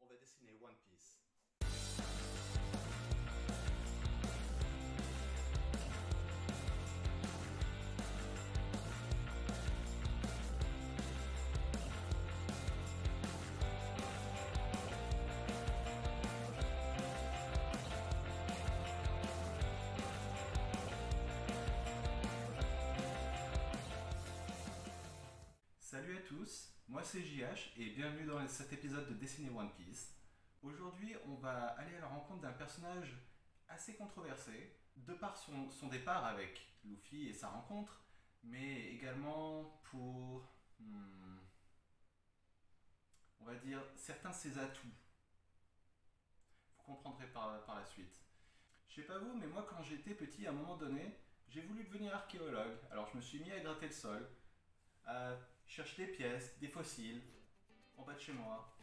on va dessiner One Piece. Salut à tous, moi c'est JH et bienvenue dans cet épisode de Dessiner One Piece. Aujourd'hui on va aller à la rencontre d'un personnage assez controversé, de par son départ avec Luffy et sa rencontre, mais également pour, on va dire, certains de ses atouts. Vous comprendrez par la suite. Je sais pas vous, mais moi quand j'étais petit, à un moment donné, j'ai voulu devenir archéologue. Alors je me suis mis à gratter le sol, à chercher des pièces, des fossiles, en bas de chez moi,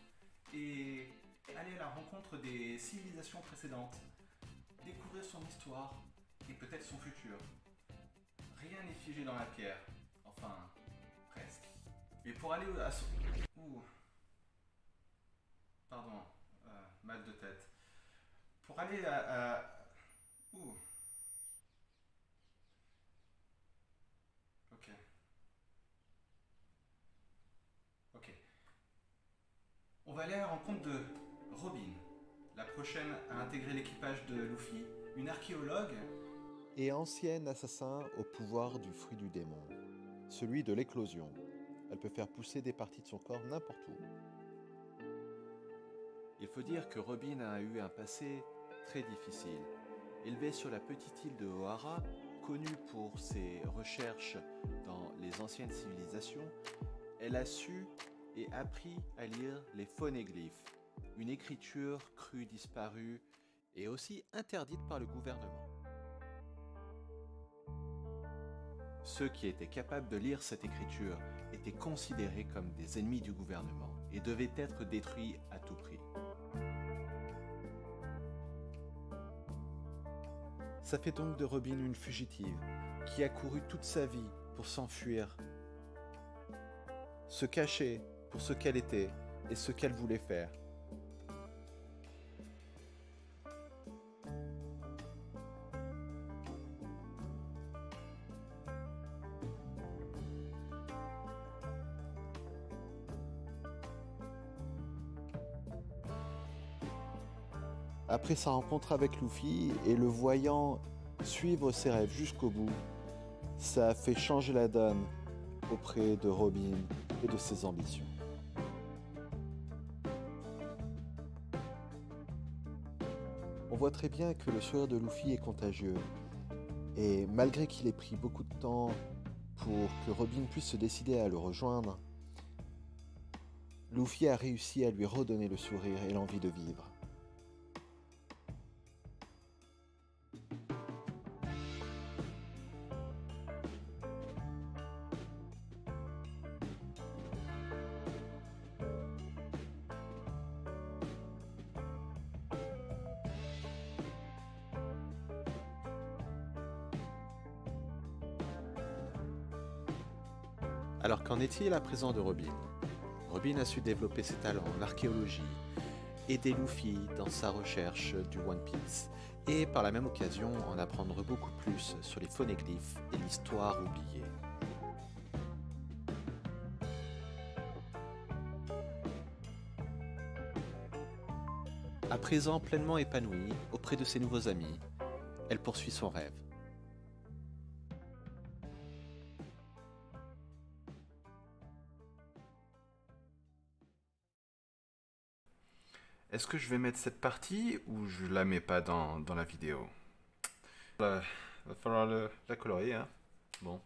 et aller à la rencontre des civilisations précédentes, découvrir son histoire et peut-être son futur. Rien n'est figé dans la pierre, enfin, presque. Mais pour aller à son... Ouh. Pardon, mal de tête. Pour aller Ouh. Ok. Ok. On va aller à la rencontre de Robin, la prochaine à intégrer l'équipage de Luffy, une archéologue et ancienne assassin au pouvoir du fruit du démon, celui de l'éclosion. Elle peut faire pousser des parties de son corps n'importe où. Il faut dire que Robin a eu un passé très difficile. Élevée sur la petite île de Ohara, connue pour ses recherches dans les anciennes civilisations, elle a su et appris à lire les phonéglyphes, une écriture crue disparue et aussi interdite par le gouvernement. Ceux qui étaient capables de lire cette écriture étaient considérés comme des ennemis du gouvernement et devaient être détruits à tout prix. Ça fait donc de Robin une fugitive qui a couru toute sa vie pour s'enfuir, se cacher pour ce qu'elle était et ce qu'elle voulait faire. Après sa rencontre avec Luffy et le voyant suivre ses rêves jusqu'au bout, ça a fait changer la donne auprès de Robin et de ses ambitions. On voit très bien que le sourire de Luffy est contagieux, et malgré qu'il ait pris beaucoup de temps pour que Robin puisse se décider à le rejoindre, Luffy a réussi à lui redonner le sourire et l'envie de vivre. Alors qu'en est-il à présent de Robin? Robin a su développer ses talents en archéologie, aider Luffy dans sa recherche du One Piece, et par la même occasion en apprendre beaucoup plus sur les phonéglyphes et l'histoire oubliée. À présent pleinement épanouie auprès de ses nouveaux amis, elle poursuit son rêve. Est-ce que je vais mettre cette partie ou je la mets pas dans la vidéo? Va falloir la colorier, hein. Bon.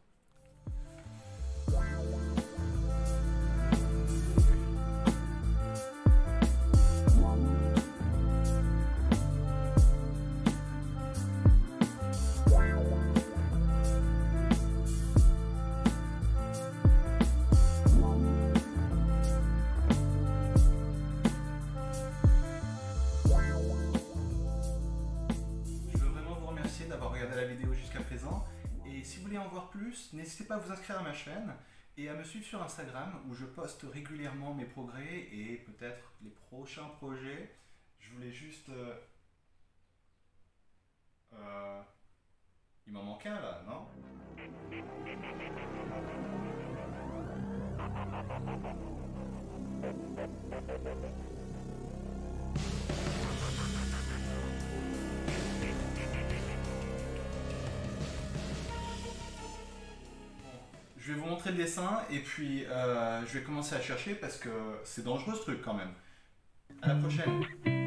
d'avoir regardé la vidéo jusqu'à présent. Et si vous voulez en voir plus, n'hésitez pas à vous inscrire à ma chaîne et à me suivre sur Instagram où je poste régulièrement mes progrès et peut-être les prochains projets. Je voulais juste... il m'en manque un là, non? Je vais vous montrer le dessin et puis je vais commencer à chercher parce que c'est dangereux ce truc quand même. À la prochaine.